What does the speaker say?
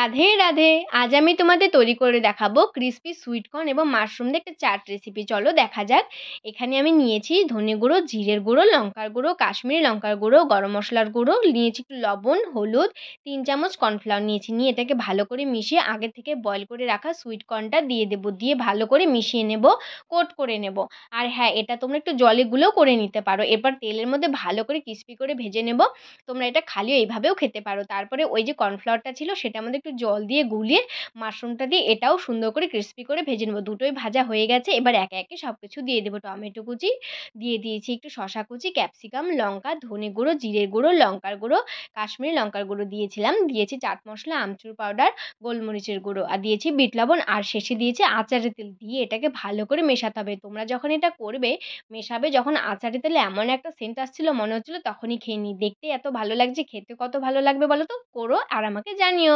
রাধে রাধে। আজ আমি তোমাদের তৈরি করে দেখাবো ক্রিসপি সুইট কর্ন এবং মাশরুম দিয়ে একটা চাট রেসিপি। চলো দেখা যাক। এখানে আমি নিয়েছি ধনে গুঁড়ো, জিরের গুঁড়ো, লঙ্কার গুঁড়ো, কাশ্মীরি লঙ্কার গুঁড়ো, গরম মশলার গুঁড়ো, নিয়েছি একটু লবণ, হলুদ, ৩ চামচ কর্নফ্লাওয়ার নিয়েছি। নিয়ে এটাকে ভালো করে মিশিয়ে আগে থেকে বয়েল করে রাখা সুইট কর্নটা দিয়ে দেবো। দিয়ে ভালো করে মিশিয়ে নেব, কোট করে নেব। আর হ্যাঁ, এটা তোমরা একটু জলে গুলেও করে নিতে পারো। এরপর তেলের মধ্যে ভালো করে ক্রিসপি করে ভেজে নেব। তোমরা এটা খালিও এইভাবেও খেতে পারো। তারপরে ওই যে কর্নফ্লাওয়ারটা ছিল সেটার মধ্যে একটু জল দিয়ে গুলিয়ে মাশরুমটা দিয়ে এটাও সুন্দর করে ক্রিসপি করে ভেজে নেব। দুটোই ভাজা হয়ে গেছে। এবার একে একে সব কিছু দিয়ে দেবো। টমেটো কুচি দিয়ে দিয়েছি, একটু শসা কুচি, ক্যাপসিকাম, লঙ্কা, ধনে গুঁড়ো, জিরের গুঁড়ো, লঙ্কার গুঁড়ো, কাশ্মীরি লঙ্কার গুঁড়ো দিয়েছিলাম। দিয়েছি চাট মশলা, আমচুর পাউডার, গোলমরিচের গুঁড়ো আর দিয়েছি বিট লবণ আর শেষে দিয়েছি আচারের তেল। দিয়ে এটাকে ভালো করে মেশাতে হবে। তোমরা যখন এটা করবে, মেশাবে যখন আচারের তেলে এমন একটা সেন্ট আসছিল মনে হচ্ছিল তখনই খেয়ে নিই। দেখতে এত ভালো লাগছে, খেতে কত ভালো লাগবে বলো তো? করো আর আমাকে জানিও।